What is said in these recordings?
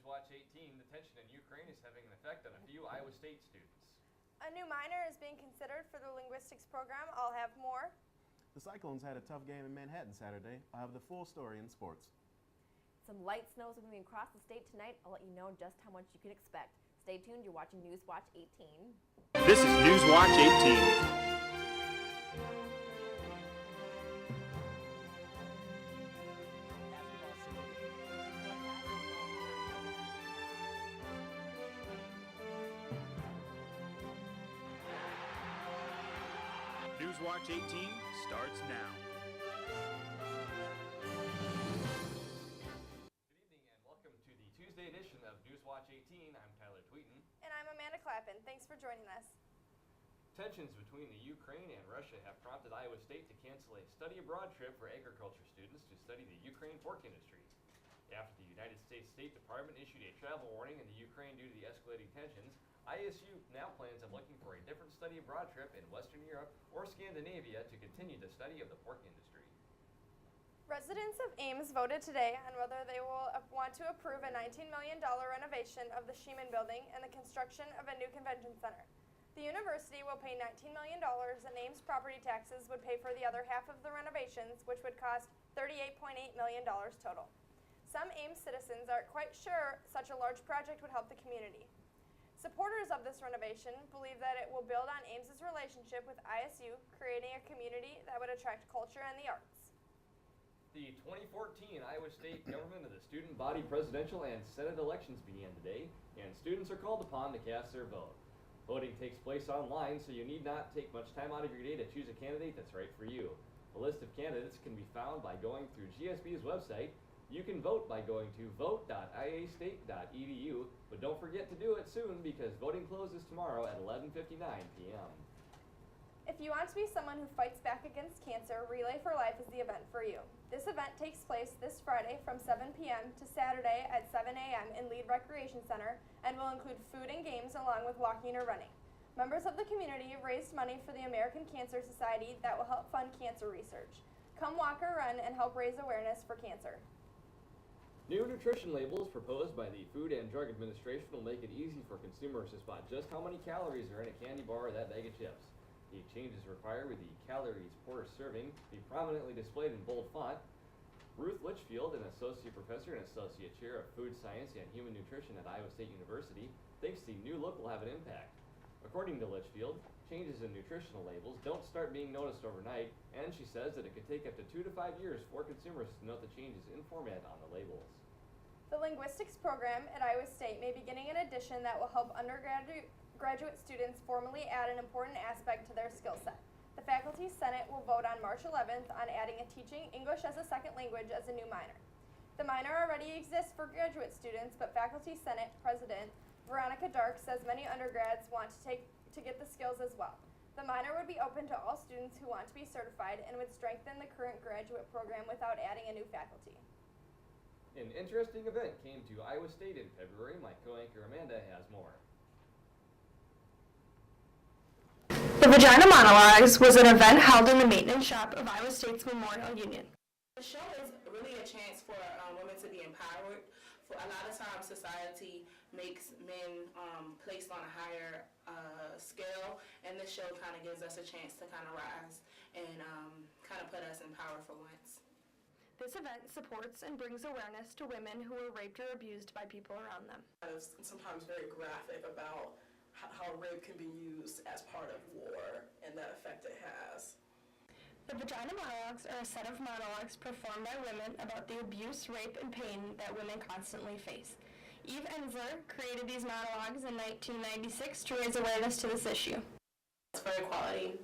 Newswatch 18, the tension in Ukraine is having an effect on a few Iowa State students. A new minor is being considered for the linguistics program. I'll have more. The Cyclones had a tough game in Manhattan Saturday. I'll have the full story in sports. Some light snows are moving across the state tonight. I'll let you know just how much you can expect. Stay tuned. You're watching Newswatch 18. This is Newswatch 18. Newswatch 18 starts now. Good evening and welcome to the Tuesday edition of Newswatch 18. I'm Tyler Tweeten. And I'm Amanda Claphan. Thanks for joining us. Tensions between the Ukraine and Russia have prompted Iowa State to cancel a study abroad trip for agriculture students to study the Ukraine pork industry. After the United States State Department issued a travel warning in the Ukraine due to the escalating tensions, ISU now plans on looking for a different study abroad trip in Western Europe or Scandinavia to continue the study of the pork industry. Residents of Ames voted today on whether they will want to approve a $19 million renovation of the Cammon building and the construction of a new convention center. The university will pay $19 million and Ames property taxes would pay for the other half of the renovations, which would cost $38.8 million total. Some Ames citizens aren't quite sure such a large project would help the community. Supporters of this renovation believe that it will build on Ames's relationship with ISU, creating a community that would attract culture and the arts. The 2014 Iowa State Government of the Student Body Presidential and Senate elections began today, and students are called upon to cast their vote. Voting takes place online, so you need not take much time out of your day to choose a candidate that's right for you. A list of candidates can be found by going through GSB's website. You can vote by going to vote.iastate.edu, but don't forget to do it soon because voting closes tomorrow at 11:59 p.m. If you want to be someone who fights back against cancer, Relay for Life is the event for you. This event takes place this Friday from 7 p.m. to Saturday at 7 a.m. in Lead Recreation Center and will include food and games along with walking or running. Members of the community raised money for the American Cancer Society that will help fund cancer research. Come walk or run and help raise awareness for cancer. New nutrition labels proposed by the Food and Drug Administration will make it easy for consumers to spot just how many calories are in a candy bar or that bag of chips. The changes require the calories per serving be prominently displayed in bold font. Ruth Litchfield, an associate professor and associate chair of food science and human nutrition at Iowa State University, thinks the new look will have an impact. According to Litchfield, changes in nutritional labels don't start being noticed overnight, and she says that it could take up to 2 to 5 years for consumers to note the changes in format on the labels. The linguistics program at Iowa State may be getting an addition that will help undergraduate students formally add an important aspect to their skill set. The Faculty Senate will vote on March 11th on adding a teaching English as a second language as a new minor. The minor already exists for graduate students, but Faculty Senate President Veronica Dark says many undergrads want to get the skills as well. The minor would be open to all students who want to be certified and would strengthen the current graduate program without adding a new faculty. An interesting event came to Iowa State in February. My co-anchor Amanda has more. The Vagina Monologues was an event held in the maintenance shop of Iowa State's Memorial Union. The show is really a chance for women to be empowered. For a lot of times, society makes men placed on a higher scale, and this show kind of gives us a chance to kind of rise and kind of put us in power for once. This event supports and brings awareness to women who were raped or abused by people around them. It's sometimes very graphic about how rape can be used as part of war and that effect it has. The Vagina Monologues are a set of monologues performed by women about the abuse, rape, and pain that women constantly face. Eve Ensler created these monologues in 1996 to raise awareness to this issue. It's for equality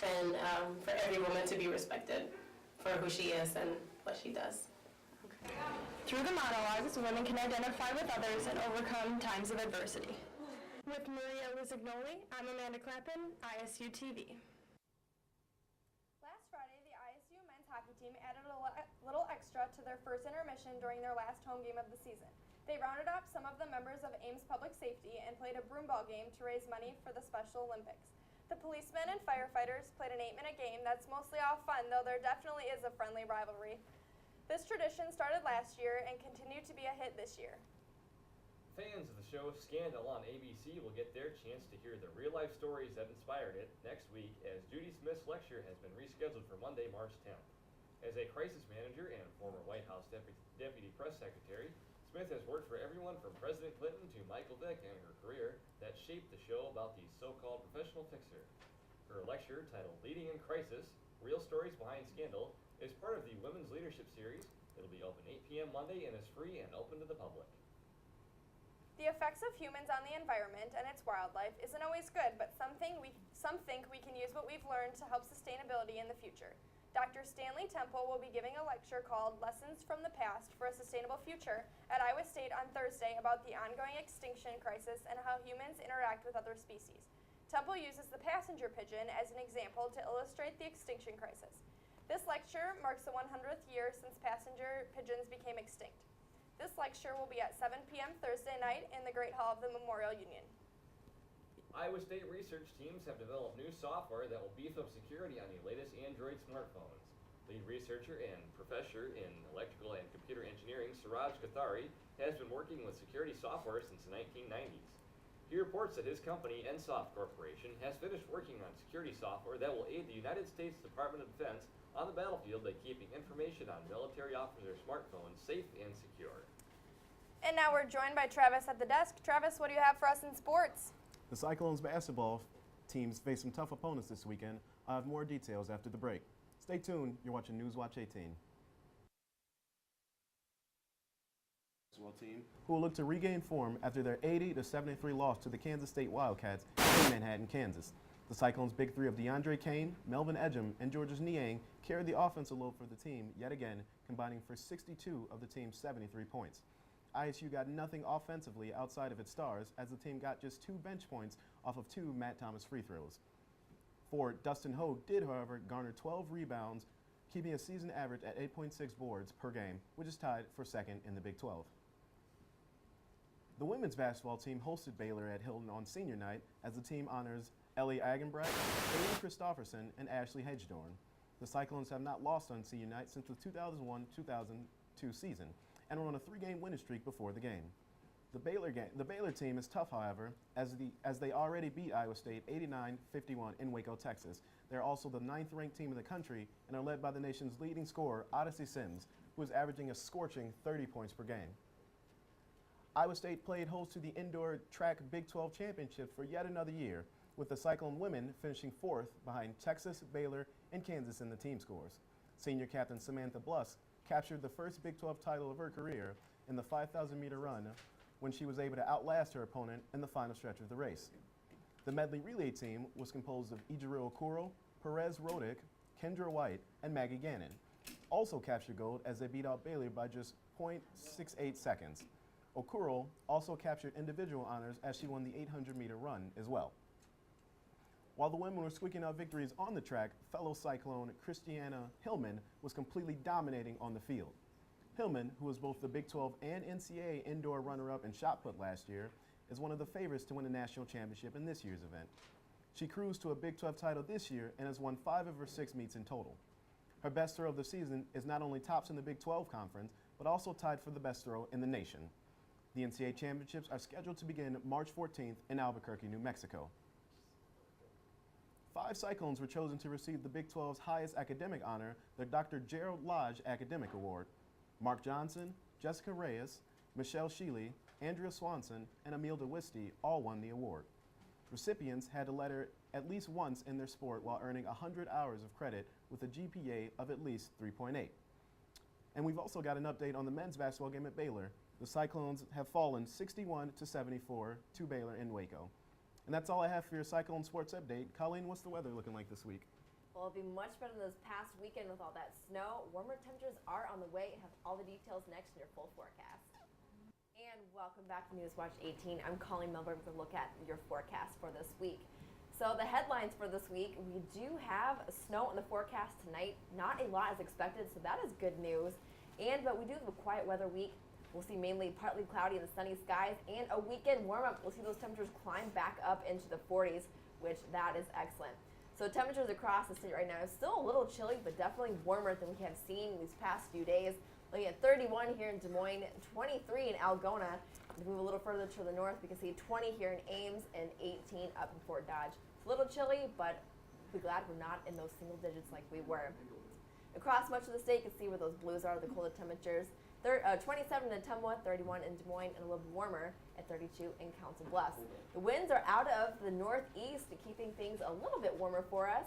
and for every woman to be respected for who she is and what she does. Okay. Through the monologues, women can identify with others and overcome times of adversity. With Maria Luzignoli, I'm Amanda Claphan, ISU TV. Last Friday, the ISU men's hockey team added a little extra to their first intermission during their last home game of the season. They rounded up some of the members of Ames Public Safety and played a broomball game to raise money for the Special Olympics. The policemen and firefighters played an 8-minute game that's mostly all fun, though there definitely is a friendly rivalry. This tradition started last year and continued to be a hit this year. Fans of the show Scandal on ABC will get their chance to hear the real-life stories that inspired it next week as Judy Smith's lecture has been rescheduled for Monday, March 10th. As a crisis manager and former White House deputy press secretary, Smith has worked for everyone from President Clinton to Michael Vick in her career that shaped the show about the so-called professional fixer. Her lecture, titled Leading in Crisis, Real Stories Behind Scandal, is part of the Women's Leadership Series. It'll be open 8 p.m. Monday and is free and open to the public. The effects of humans on the environment and its wildlife isn't always good, but some think we can use what we've learned to help sustainability in the future. Dr. Stanley Temple will be giving a lecture called Lessons from the Past for a Sustainable Future at Iowa State on Thursday about the ongoing extinction crisis and how humans interact with other species. Temple uses the passenger pigeon as an example to illustrate the extinction crisis. This lecture marks the 100th year since passenger pigeons became extinct. This lecture will be at 7 p.m. Thursday night in the Great Hall of the Memorial Union. Iowa State research teams have developed new software that will beef up security on the latest Android smartphones. Lead researcher and professor in electrical and computer engineering, Suraj Kathari, has been working with security software since the 1990s. He reports that his company, NSoft Corporation, has finished working on security software that will aid the United States Department of Defense on the battlefield by keeping information on military officers' smartphones safe and secure. And now we're joined by Travis at the desk. Travis, what do you have for us in sports? The Cyclones basketball teams face some tough opponents this weekend. I have more details after the break. Stay tuned. You're watching Newswatch 18. Team who will look to regain form after their 80-73 loss to the Kansas State Wildcats in Manhattan, Kansas. The Cyclones' big three of DeAndre Kane, Melvin Ejim, and Georges Niang carried the offensive load for the team yet again, combining for 62 of the team's 73 points. ISU got nothing offensively outside of its stars, as the team got just 2 bench points off of 2 Matt Thomas free throws. Forward Dustin Hogue did, however, garner 12 rebounds, keeping a season average at 8.6 boards per game, which is tied for second in the Big 12. The women's basketball team hosted Baylor at Hilton on senior night as the team honors Ellie Agenbright, Amy Christofferson, and Ashley Hedgedorn. The Cyclones have not lost on senior night since the 2001-2002 season and were on a 3-game winning streak before the game. The Baylor team is tough, however, as they already beat Iowa State 89-51 in Waco, Texas. They're also the 9th-ranked team in the country and are led by the nation's leading scorer, Odyssey Sims, who is averaging a scorching 30 points per game. Iowa State played host to the indoor track Big 12 championship for yet another year, with the Cyclone women finishing 4th behind Texas, Baylor, and Kansas in the team scores. Senior captain Samantha Bluss captured the first Big 12 title of her career in the 5,000-meter run when she was able to outlast her opponent in the final stretch of the race. The medley relay team was composed of Ijiro Okuro, Perez Rodick, Kendra White, and Maggie Gannon. Also captured gold as they beat out Baylor by just 0.68 seconds. Okuro also captured individual honors as she won the 800-meter run as well. While the women were squeaking out victories on the track, fellow Cyclone Christiana Hillman was completely dominating on the field. Hillman, who was both the Big 12 and NCAA indoor runner-up in shot put last year, is one of the favorites to win a national championship in this year's event. She cruised to a Big 12 title this year and has won 5 of her 6 meets in total. Her best throw of the season is not only tops in the Big 12 conference, but also tied for the best throw in the nation. The NCAA championships are scheduled to begin March 14th in Albuquerque, New Mexico. 5 Cyclones were chosen to receive the Big 12's highest academic honor, the Dr. Gerald Lodge Academic Award. Mark Johnson, Jessica Reyes, Michelle Sheely, Andrea Swanson, and Emil DeWisty all won the award. Recipients had to letter at least once in their sport while earning 100 hours of credit with a GPA of at least 3.8. And we've also got an update on the men's basketball game at Baylor. The Cyclones have fallen 61-74 to Baylor in Waco. And that's all I have for your Cyclone Sports update. Colleen, what's the weather looking like this week? Well, it'll be much better than this past weekend with all that snow. Warmer temperatures are on the way. Have all the details next in your full forecast. And welcome back to Newswatch 18. I'm Colleen Mehlberg with a look at your forecast for this week. So the headlines for this week, we do have snow in the forecast tonight. Not a lot as expected, so that is good news. But we do have a quiet weather week. We'll see mainly partly cloudy and sunny skies, and a weekend warm-up. We'll see those temperatures climb back up into the 40s, which that is excellent. So temperatures across the state right now is still a little chilly, but definitely warmer than we have seen these past few days. Looking at 31 here in Des Moines, 23 in Algona, Move a little further to the north, we can see 20 here in Ames and 18 up in Fort Dodge. It's a little chilly, but we're glad we're not in those single digits like we were. Across much of the state, you can see where those blues are, the colder temperatures. 27 in Temwa, 31 in Des Moines, and a little warmer at 32 in Council Bluffs. The winds are out of the northeast, keeping things a little bit warmer for us,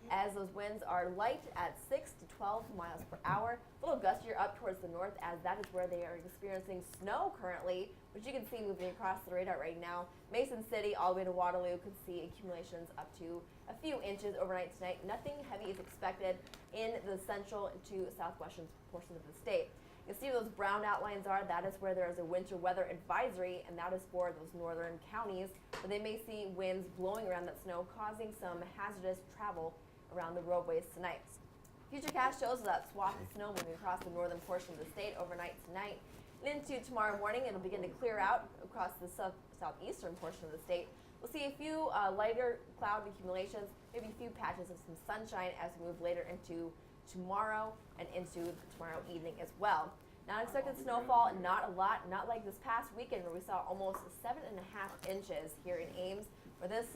as those winds are light at 6 to 12 miles per hour. A little gustier up towards the north, as that is where they are experiencing snow currently, which you can see moving across the radar right now. Mason City all the way to Waterloo could see accumulations up to a few inches overnight tonight. Nothing heavy is expected in the central to southwestern portion of the state. You can see where those brown outlines are. That is where there is a winter weather advisory, and that is for those northern counties, where they may see winds blowing around that snow, causing some hazardous travel around the roadways tonight. Futurecast shows that swath of snow moving across the northern portion of the state overnight tonight. And into tomorrow morning, it'll begin to clear out across the southeastern portion of the state. We'll see a few lighter cloud accumulations, maybe a few patches of some sunshine as we move later into tomorrow and into tomorrow evening as well. Not expected snowfall, not a lot, not like this past weekend where we saw almost 7.5 inches here in Ames. For this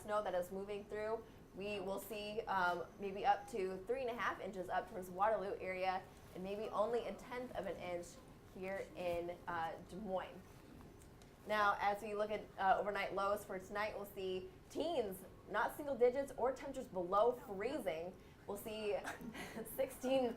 snow that is moving through, we will see maybe up to 3.5 inches up towards Waterloo area, and maybe only 1/10 of an inch here in Des Moines. Now, as we look at overnight lows for tonight, we'll see teens, not single digits, or temperatures below freezing. We'll see 16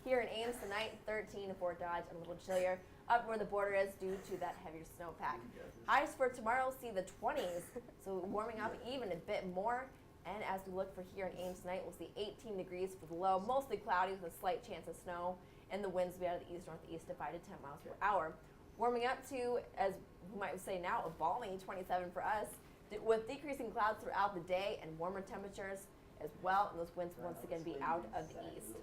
here in Ames tonight, 13 in Fort Dodge, and a little chillier up where the border is due to that heavier snowpack. Highs for tomorrow, we'll see the 20s, so warming up even a bit more. And as we look for here in Ames tonight, we'll see 18 degrees for the low, mostly cloudy with a slight chance of snow, and the winds will be out of the east-northeast at 5 to 10 miles per hour. Warming up to, as we might say now, a balmy 27 for us, with decreasing clouds throughout the day and warmer temperatures as well, and those winds will once again be out of the east.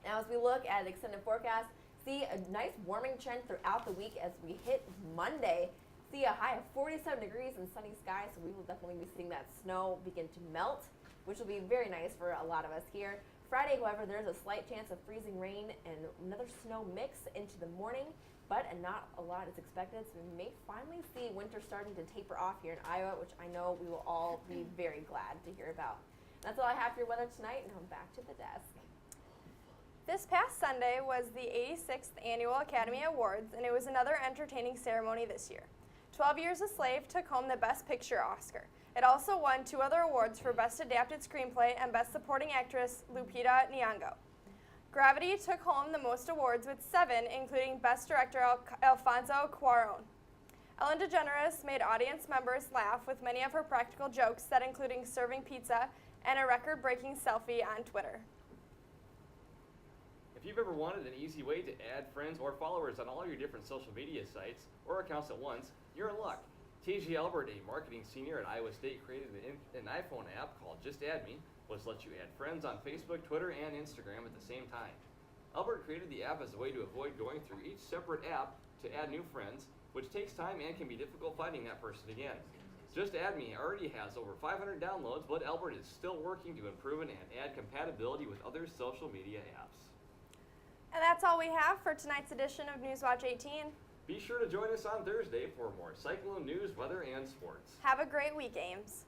Now, as we look at the extended forecast, see a nice warming trend throughout the week as we hit Monday. See a high of 47 degrees and sunny skies, so we will definitely be seeing that snow begin to melt, which will be very nice for a lot of us here. Friday, however, there's a slight chance of freezing rain and another snow mix into the morning, but not a lot is expected, so we may finally see winter starting to taper off here in Iowa, which I know we will all be very glad to hear about. That's all I have for your weather tonight, and I'm back to the desk. This past Sunday was the 86th Annual Academy Awards, and it was another entertaining ceremony this year. 12 Years a Slave took home the Best Picture Oscar. It also won 2 other awards for Best Adapted Screenplay and Best Supporting Actress, Lupita Nyong'o. Gravity took home the most awards with 7, including Best Director Alfonso Cuarón. Ellen DeGeneres made audience members laugh with many of her practical jokes that including serving pizza and a record-breaking selfie on Twitter. If you've ever wanted an easy way to add friends or followers on all your different social media sites or accounts at once, you're in luck. TJ Albert, a marketing senior at Iowa State, created an iPhone app called Just Add Me, which lets you add friends on Facebook, Twitter, and Instagram at the same time. Albert created the app as a way to avoid going through each separate app to add new friends, which takes time and can be difficult finding that person again. Just Add Me already has over 500 downloads, but Albert is still working to improve it and add compatibility with other social media apps. And that's all we have for tonight's edition of Newswatch 18. Be sure to join us on Thursday for more Cyclone news, weather, and sports. Have a great week, Ames.